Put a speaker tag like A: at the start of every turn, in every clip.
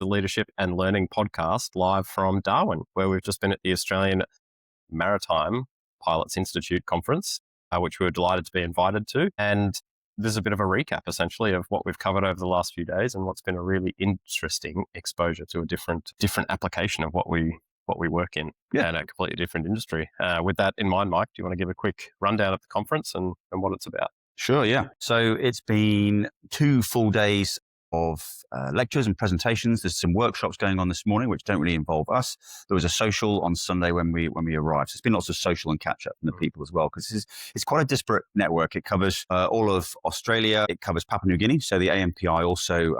A: Leadership and Learning podcast live from Darwin, where we've just been at the Australian Maritime Pilots Institute conference, which we were delighted to be invited to. And this is a bit of a recap, essentially, of what we've covered over the last few days and what's been a really interesting exposure to a different application of what we work in and a completely different industry. With that in mind, Mike, do you want to give a quick rundown of the conference and what it's about?
B: Sure, yeah. So it's been 2 full days of lectures and presentations. There's some workshops going on this morning, which don't really involve us. There was a social on Sunday when we arrived. So it's been lots of social and catch up from the people as well, because it's quite a disparate network. It covers all of Australia. It covers Papua New Guinea. So the AMPI also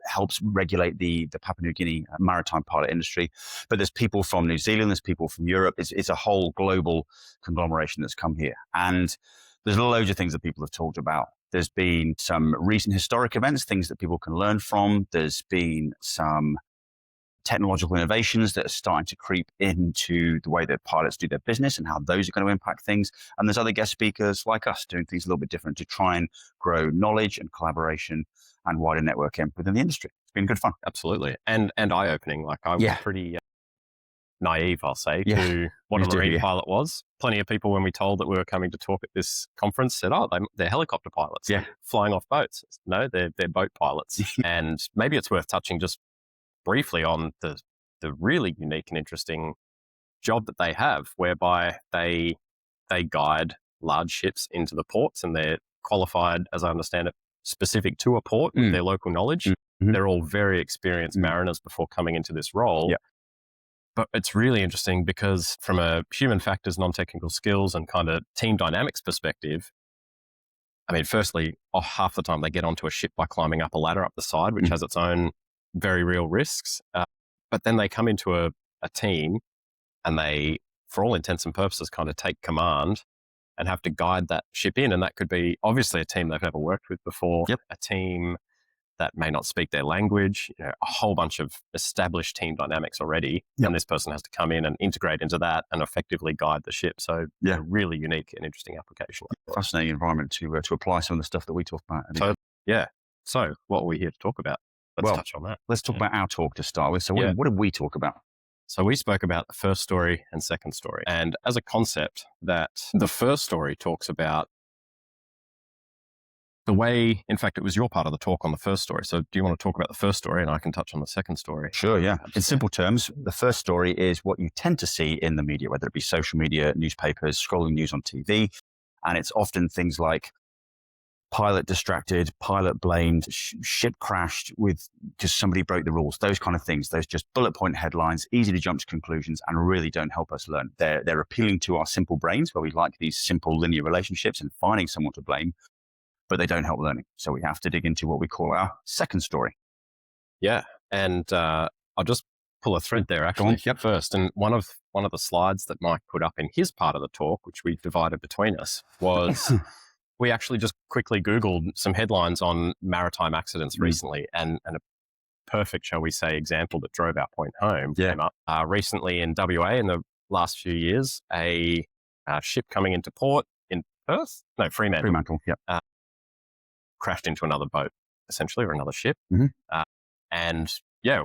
B: helps regulate the Papua New Guinea maritime pilot industry. But there's people from New Zealand. There's people from Europe. It's a whole global conglomeration that's come here. And there's loads of things that people have talked about. There's been some recent historic events, things that people can learn from. There's been some technological innovations that are starting to creep into the way that pilots do their business and how those are going to impact things. And there's other guest speakers like us doing things a little bit different to try and grow knowledge and collaboration and wider networking within the industry. It's been good fun.
A: Absolutely. And eye-opening. Like I was pretty naive, I'll say, to what a marine pilot was. Plenty of people, when we told that we were coming to talk at this conference, said, they're helicopter pilots, flying off boats. No, they're boat pilots. And maybe it's worth touching just briefly on the really unique and interesting job that they have, whereby they guide large ships into the ports, and they're qualified, as I understand it, specific to a port with their local knowledge. Mm-hmm. They're all very experienced mariners before coming into this role. Yeah. But it's really interesting because from a human factors, non-technical skills and kind of team dynamics perspective, I mean, firstly, half the time they get onto a ship by climbing up a ladder up the side, which has its own very real risks. But then they come into a team and they, for all intents and purposes, kind of take command and have to guide that ship in. And that could be obviously a team they've never worked with before, a team that may not speak their language, a whole bunch of established team dynamics already. And this person has to come in and integrate into that and effectively guide the ship. So a really unique and interesting application.
B: Fascinating environment to apply some of the stuff that we talk about.
A: So what are we here to talk about? Let's touch on that.
B: Let's talk about our talk to start with. So what did we talk about?
A: So we spoke about the first story and second story. And as a concept, that the first story talks about the way, in fact, it was your part of the talk on the first story. So do you want to talk about the first story and I can touch on the second story?
B: Sure, yeah. In simple terms, the first story is what you tend to see in the media, whether it be social media, newspapers, scrolling news on TV. And it's often things like pilot distracted, pilot blamed, ship crashed because somebody broke the rules, those kind of things. Those just bullet point headlines, easy to jump to conclusions and really don't help us learn. They're appealing to our simple brains where we like these simple linear relationships and finding someone to blame, but they don't help learning. So we have to dig into what we call our second story.
A: Yeah. And I'll just pull a thread there actually first. And one of the slides that Mike put up in his part of the talk, which we divided between us, was we actually just quickly Googled some headlines on maritime accidents recently, and a perfect, shall we say, example that drove our point home came up. Recently in WA, in the last few years, a ship coming into port in Perth, Fremantle, crashed into another boat, essentially, or another ship. And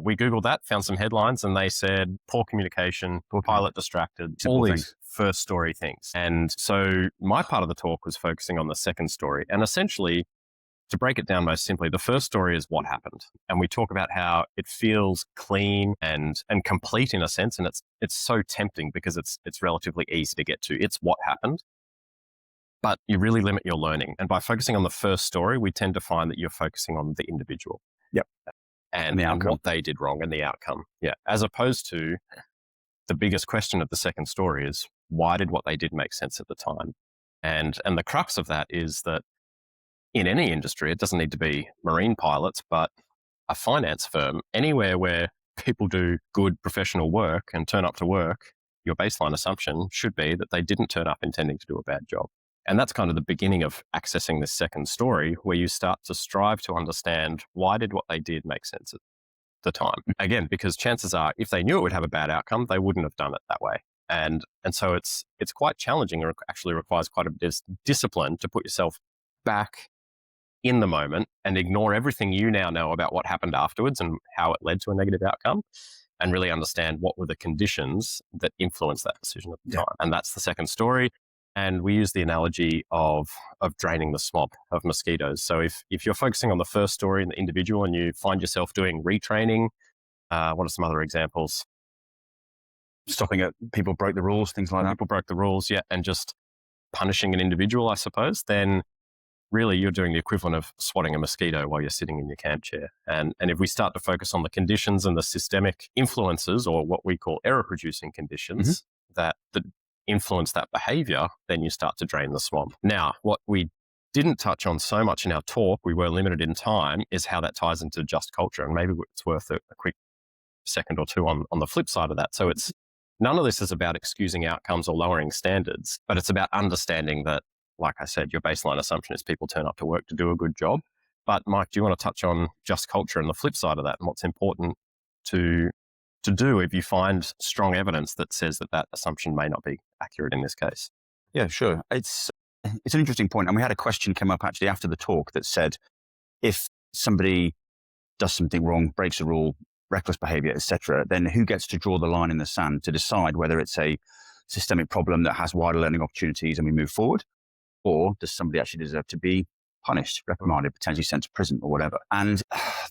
A: we Googled that, found some headlines, and they said poor communication, pilot distracted, all these first story things. And so my part of the talk was focusing on the second story. And essentially, to break it down most simply, the first story is what happened. And we talk about how it feels clean and complete in a sense. And it's so tempting because it's relatively easy to get to. It's what happened. But you really limit your learning. And by focusing on the first story, we tend to find that you're focusing on the individual. And what they did wrong and the outcome. As opposed to the biggest question of the second story is, why did what they did make sense at the time? And the crux of that is that in any industry, it doesn't need to be marine pilots, but a finance firm, anywhere where people do good professional work and turn up to work, your baseline assumption should be that they didn't turn up intending to do a bad job. And that's kind of the beginning of accessing this second story, where you start to strive to understand why did what they did make sense at the time. Again, because chances are, if they knew it would have a bad outcome, they wouldn't have done it that way. And so it's quite challenging, or actually requires quite a bit of discipline to put yourself back in the moment and ignore everything you now know about what happened afterwards and how it led to a negative outcome, and really understand what were the conditions that influenced that decision at the time. And that's the second story. And we use the analogy of draining the swamp of mosquitoes. So if you're focusing on the first story in the individual and you find yourself doing retraining, what are some other examples?
B: Stopping at people broke the rules, things like that.
A: People broke the rules, yeah, and just punishing an individual, I suppose, then really you're doing the equivalent of swatting a mosquito while you're sitting in your camp chair. And if we start to focus on the conditions and the systemic influences, or what we call error-producing conditions, that influence that behavior, then you start to drain the swamp. Now, what we didn't touch on so much in our talk, we were limited in time, is how that ties into just culture. And maybe it's worth a quick second or two on the flip side of that. So it's none of this is about excusing outcomes or lowering standards, but it's about understanding that, like I said, your baseline assumption is people turn up to work to do a good job. But Mike, do you want to touch on just culture and the flip side of that, and what's important to do if you find strong evidence that says that assumption may not be accurate in this case?
B: Yeah, sure. It's an interesting point. And we had a question come up actually after the talk that said, if somebody does something wrong, breaks a rule, reckless behavior, etc., then who gets to draw the line in the sand to decide whether it's a systemic problem that has wider learning opportunities and we move forward, or does somebody actually deserve to be punished, reprimanded, potentially sent to prison or whatever? And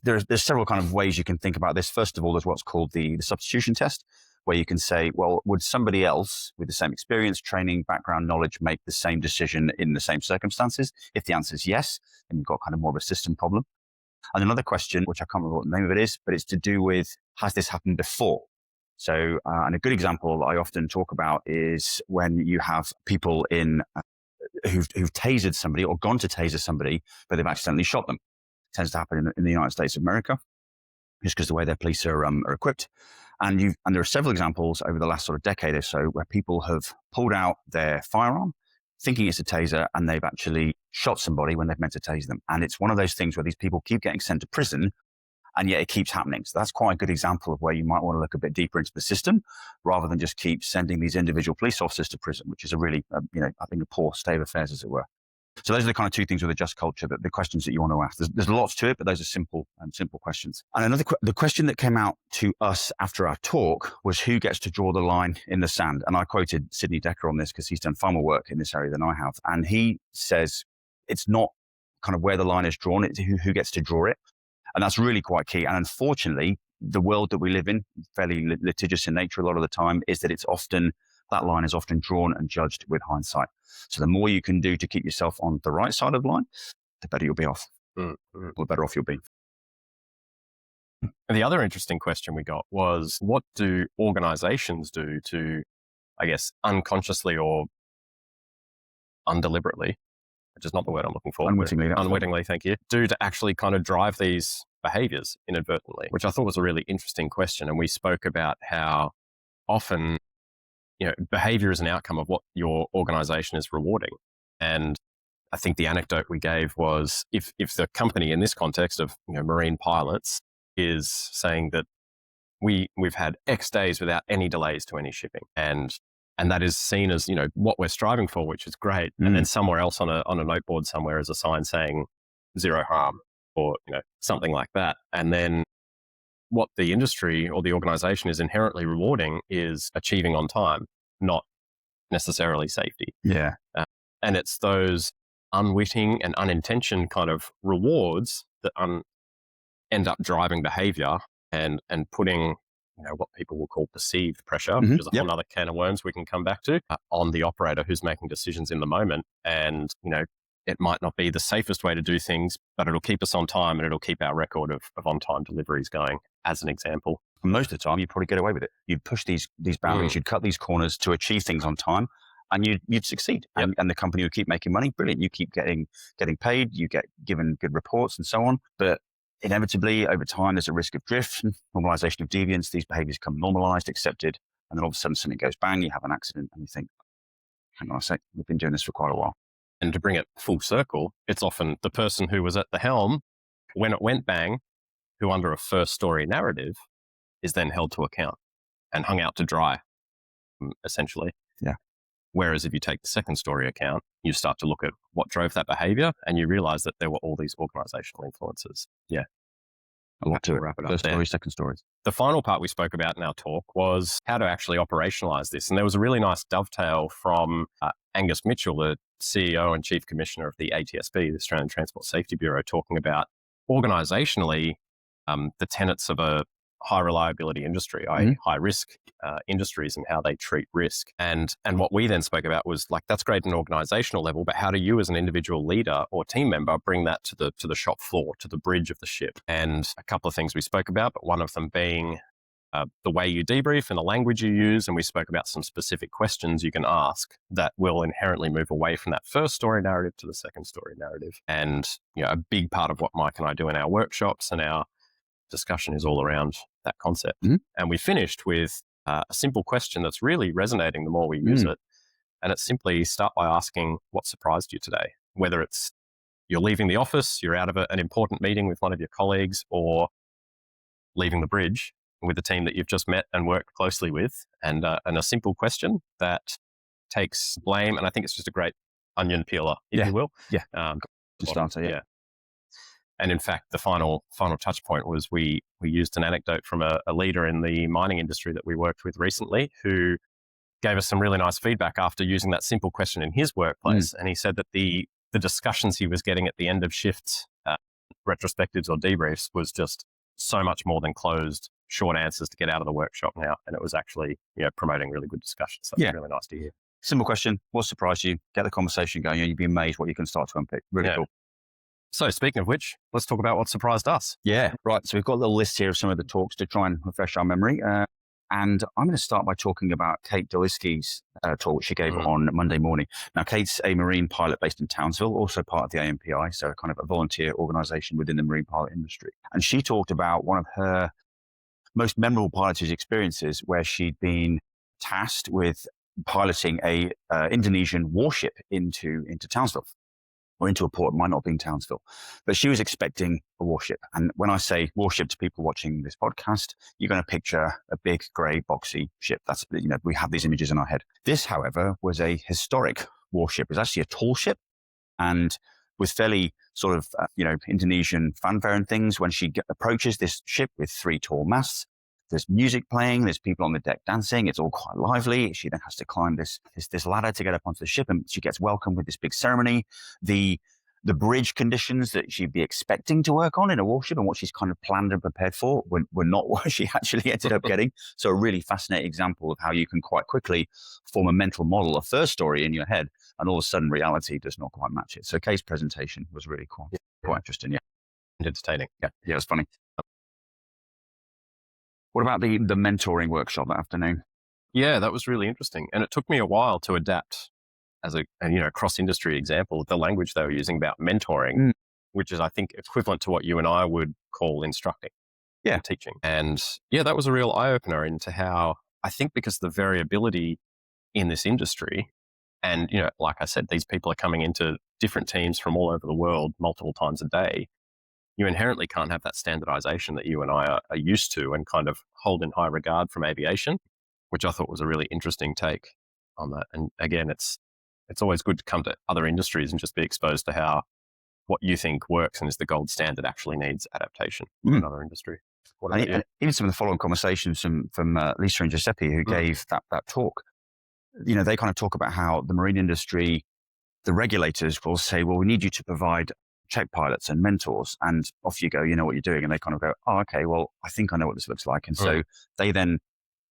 B: there's several kind of ways you can think about this. First of all, there's what's called the substitution test, where you can say, well, would somebody else with the same experience, training, background, knowledge make the same decision in the same circumstances? If the answer is yes, then you've got kind of more of a system problem. And another question, which I can't remember what the name of it is, but it's to do with, has this happened before? So, and a good example that I often talk about is when you have people who've tasered somebody or gone to taser somebody, but they've accidentally shot them. It tends to happen in the United States of America, just because the way their police are equipped. And there are several examples over the last sort of decade or so where people have pulled out their firearm, thinking it's a taser, and they've actually shot somebody when they've meant to tase them. And it's one of those things where these people keep getting sent to prison, and yet it keeps happening. So that's quite a good example of where you might want to look a bit deeper into the system, rather than just keep sending these individual police officers to prison, which is a really, I think a poor state of affairs, as it were. So those are the kind of two things with a just culture, that the questions that you want to ask. There's lots to it, but those are simple questions. And the question that came out to us after our talk was, who gets to draw the line in the sand? And I quoted Sidney Dekker on this because he's done far more work in this area than I have. And he says it's not kind of where the line is drawn, it's who gets to draw it. And that's really quite key. And unfortunately, the world that we live in, fairly litigious in nature a lot of the time, is that that line is often drawn and judged with hindsight. So the more you can do to keep yourself on the right side of the line, the better you'll be off, or the better off you'll be.
A: And the other interesting question we got was, what do organizations do to, I guess, unconsciously or undeliberately, which is not the word I'm looking for. Unwittingly, thank you. Do to actually kind of drive these behaviors inadvertently, which I thought was a really interesting question. And we spoke about how often, behavior is an outcome of what your organization is rewarding. And I think the anecdote we gave was, if the company in this context of marine pilots is saying that we've had X days without any delays to any shipping, and that is seen as what we're striving for, which is great. And then somewhere else on a noteboard somewhere is a sign saying zero harm, or something like that. And then what the industry or the organization is inherently rewarding is achieving on time, not necessarily safety.
B: Yeah.
A: And it's those unwitting and unintentional kind of rewards that end up driving behavior and putting what people will call perceived pressure, which is a whole other can of worms we can come back to, on the operator who's making decisions in the moment. And, it might not be the safest way to do things, but it'll keep us on time and it'll keep our record of on-time deliveries going, as an example.
B: Most of the time, you'd probably get away with it. You'd push these boundaries, you'd cut these corners to achieve things on time, and you'd succeed.
A: Yep.
B: And the company would keep making money. Brilliant. You keep getting paid, you get given good reports and so on. But inevitably, over time, there's a risk of drift, normalization of deviance. These behaviors become normalized, accepted, and then all of a sudden something goes bang, you have an accident, and you think, hang on a sec, we've been doing this for quite a while.
A: And to bring it full circle, it's often the person who was at the helm when it went bang, who under a first story narrative is then held to account and hung out to dry, essentially.
B: Yeah.
A: Whereas if you take the second story account, you start to look at what drove that behavior, and you realize that there were all these organizational influences. Yeah.
B: A lot to it.
A: Wrap it up
B: First
A: there.
B: story, second stories.
A: The final part we spoke about in our talk was how to actually operationalize this. And there was a really nice dovetail from Angus Mitchell, the CEO and Chief Commissioner of the ATSB, the Australian Transport Safety Bureau, talking about organizationally the tenets of a high reliability industry, i.e. high risk industries, and how they treat risk. And what we then spoke about was like, that's great at an organizational level, but how do you as an individual leader or team member bring that to the shop floor, to the bridge of the ship? And a couple of things we spoke about, but one of them being the way you debrief and the language you use. And we spoke about some specific questions you can ask that will inherently move away from that first story narrative to the second story narrative. And, you know, a big part of what Mike and I do in our workshops and our discussion is all around that concept. And we finished with a simple question that's really resonating the more we use it. And it's simply start by asking what surprised you today, whether it's you're leaving the office, you're out of an important meeting with one of your colleagues, or leaving the bridge with the team that you've just met and worked closely with. And a simple question that takes blame. And I think it's just a great onion peeler, if you will.
B: Just answer,
A: yeah. And in fact, the final touch point was we used an anecdote from a leader in the mining industry that we worked with recently, who gave us some really nice feedback after using that simple question in his workplace. And he said that the discussions he was getting at the end of shifts, retrospectives or debriefs, was just so much more than closed, short answers to get out of the workshop now. And it was actually, you know, promoting really good discussions. So it's really nice to hear.
B: Simple question. What surprised you? Get the conversation going. You'd be amazed what you can start to unpick. Really cool.
A: So speaking of which, let's talk about what surprised us.
B: Yeah, right. So we've got a little list here of some of the talks to try and refresh our memory. And I'm going to start by talking about Kate Doliski's talk, which she gave on Monday morning. Now, Kate's a marine pilot based in Townsville, also part of the AMPI, so kind of a volunteer organization within the marine pilot industry. And she talked about one of her most memorable pilotage experiences where she'd been tasked with piloting a Indonesian warship into Townsville. Or into a port, it might not be in Townsville. But she was expecting a warship. And when I say warship to people watching this podcast, you're going to picture a big, grey, boxy ship. That's, you know, we have these images in our head. This, however, was a historic warship. It was actually a tall ship, and with fairly sort of, Indonesian fanfare and things. When she approaches this ship with 3 tall masts, there's music playing, there's people on the deck dancing, it's all quite lively. She then has to climb this ladder to get up onto the ship, and she gets welcomed with this big ceremony. The bridge conditions that she'd be expecting to work on in a warship and what she's kind of planned and prepared for were not what she actually ended up getting. So a really fascinating example of how you can quite quickly form a mental model, a first story in your head, and all of a sudden reality does not quite match it. So Kate's presentation was really quite interesting,
A: And entertaining.
B: Yeah, it was funny. What about the mentoring workshop that afternoon?
A: Yeah, that was really interesting. And it took me a while to adapt as a cross-industry example of the language they were using about mentoring, which is, I think, equivalent to what you and I would call instructing, teaching. And that was a real eye-opener into how, I think because of the variability in this industry, and, like I said, these people are coming into different teams from all over the world multiple times a day. You inherently can't have that standardization that you and I are used to and kind of hold in high regard from aviation, which I thought was a really interesting take on that. And again, it's always good to come to other industries and just be exposed to how what you think works and is the gold standard actually needs adaptation in another industry.
B: And even some of the following conversations from Lisa and Giuseppe, who gave that talk, they kind of talk about how the marine industry, the regulators will say, well, we need you to provide check pilots and mentors, and off you go, you know what you're doing. And they kind of go, oh, okay, well, I think I know what this looks like. And so they then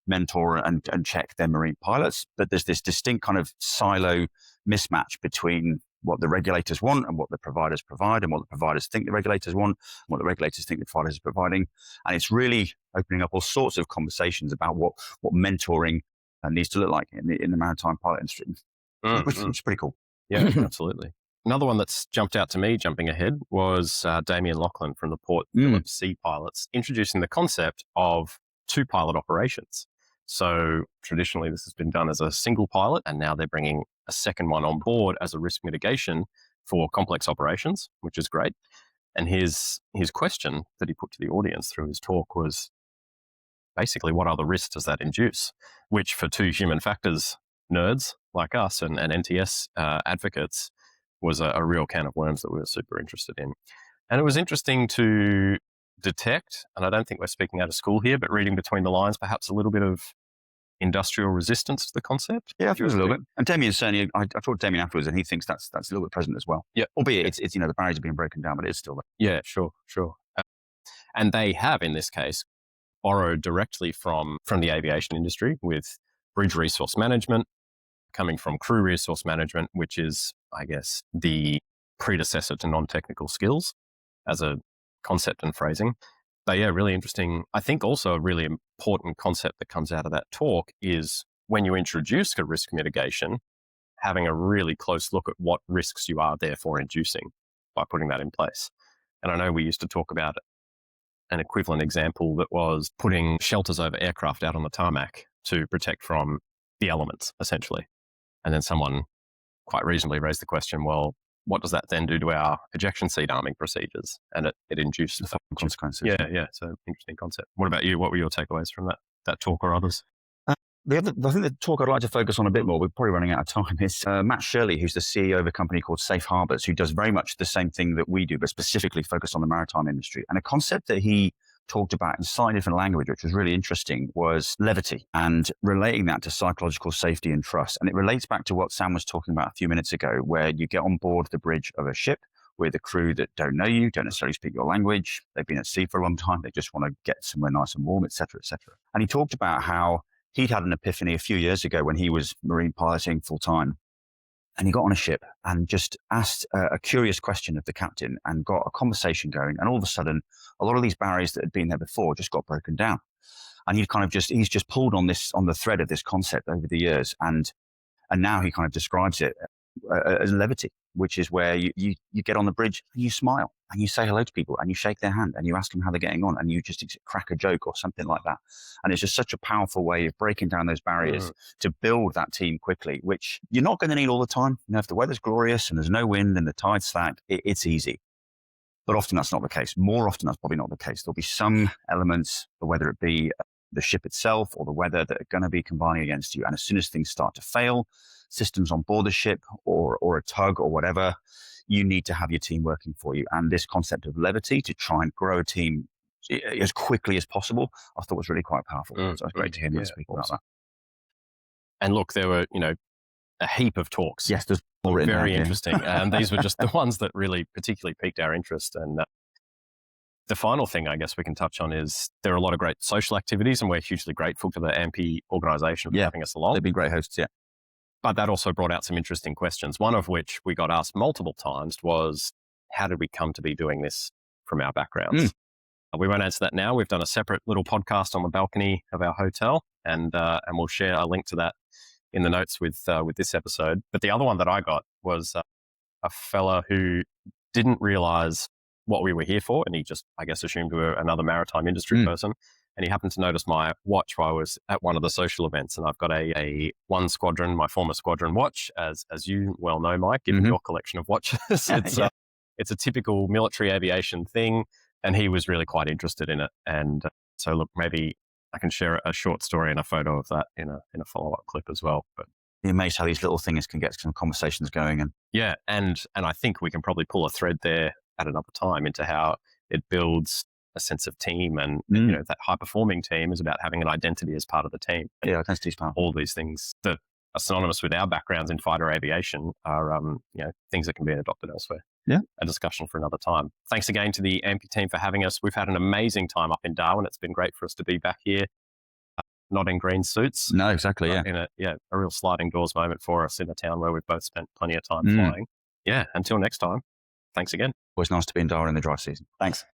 B: mentor and check their marine pilots. But there's this distinct kind of silo mismatch between what the regulators want and what the providers provide, and what the providers think the regulators want, and what the regulators think the providers are providing. And it's really opening up all sorts of conversations about what mentoring needs to look like in the maritime pilot industry, which is pretty cool.
A: Yeah, absolutely. Another one that's jumped out to me, jumping ahead, was Damien Lachlan from the Port Phillip Sea Pilots, introducing the concept of 2-pilot operations. So traditionally, this has been done as a single pilot, and now they're bringing a second one on board as a risk mitigation for complex operations, which is great. And his question that he put to the audience through his talk was basically, what other risks does that induce? Which, for 2 human factors nerds like us and NTS advocates was a real can of worms that we were super interested in. And it was interesting to detect, and I don't think we're speaking out of school here, but reading between the lines, perhaps a little bit of industrial resistance to the concept.
B: Yeah, I think it was a little bit. And Damien certainly, I talked to Damien afterwards, and he thinks that's a little bit present as well.
A: Yeah,
B: albeit it's the barriers are being broken down, but it's still there.
A: Yeah, sure. And they have, in this case, borrowed directly from the aviation industry with bridge resource management, coming from crew resource management, which is, I guess, the predecessor to non-technical skills as a concept and phrasing. But yeah, really interesting. I think also a really important concept that comes out of that talk is when you introduce a risk mitigation, having a really close look at what risks you are therefore inducing by putting that in place. And I know we used to talk about an equivalent example that was putting shelters over aircraft out on the tarmac to protect from the elements, essentially. And then someone quite reasonably raised the question, well, what does that then do to our ejection seat arming procedures? And it induced
B: consequences.
A: Yeah. So interesting concept. What about you? What were your takeaways from that talk or others?
B: I think the talk I'd like to focus on a bit more, we're probably running out of time, is Matt Shirley, who's the CEO of a company called Safe Harbors, who does very much the same thing that we do, but specifically focused on the maritime industry. And a concept that he talked about in slightly different language, which was really interesting, was levity, and relating that to psychological safety and trust. And it relates back to what Sam was talking about a few minutes ago, where you get on board the bridge of a ship with a crew that don't know you, don't necessarily speak your language. They've been at sea for a long time. They just want to get somewhere nice and warm, et cetera, et cetera. And he talked about how he'd had an epiphany a few years ago when he was marine piloting full time. And he got on a ship and just asked a curious question of the captain and got a conversation going. And all of a sudden, a lot of these barriers that had been there before just got broken down. And he's just pulled on the thread of this concept over the years. And now he kind of describes it as levity, which is where you get on the bridge and you smile and you say hello to people and you shake their hand and you ask them how they're getting on and you just crack a joke or something like that. And it's just such a powerful way of breaking down those barriers to build that team quickly, which you're not going to need all the time. You know, if the weather's glorious and there's no wind and the tide's slack, it's easy. But often that's not the case. More often that's probably not the case. There'll be some elements, whether it be the ship itself or the weather, that are going to be combining against you. And as soon as things start to fail, systems on board the ship or a tug or whatever, you need to have your team working for you. And this concept of levity to try and grow a team as quickly as possible, I thought was really quite powerful. So it was great to hear him speak about that.
A: And look, there were, a heap of talks.
B: Yes, there's more written
A: very
B: down,
A: interesting. And these were just the ones that really particularly piqued our interest. And the final thing I guess we can touch on is there are a lot of great social activities, and we're hugely grateful to the AMP organisation for having us along.
B: They've been great hosts, yeah.
A: But that also brought out some interesting questions, one of which we got asked multiple times was, how did we come to be doing this from our backgrounds? We won't answer that now. We've done a separate little podcast on the balcony of our hotel, and we'll share a link to that in the notes with this episode. But the other one that I got was a fella who didn't realize what we were here for, and he just, I guess, assumed we were another maritime industry person. And he happened to notice my watch while I was at one of the social events. And I've got a one squadron, my former squadron watch, as you well know, Mike, given your collection of watches. It's a typical military aviation thing. And he was really quite interested in it. And so look, maybe I can share a short story and a photo of that in a follow-up clip as well. But
B: you're amazed how these little things can get some conversations going.
A: And I think we can probably pull a thread there at another time into how it builds a sense of team, and that high-performing team is about having an identity as part of the team.
B: Yeah, identity is powerful.
A: All these things that are synonymous with our backgrounds in fighter aviation are things that can be adopted elsewhere.
B: Yeah,
A: a discussion for another time. Thanks again to the AMP team for having us. We've had an amazing time up in Darwin. It's been great for us to be back here, not in green suits.
B: No, exactly.
A: In a real sliding doors moment for us in a town where we've both spent plenty of time flying. Yeah, until next time. Thanks again.
B: Always nice to be in Darwin in the dry season. Thanks.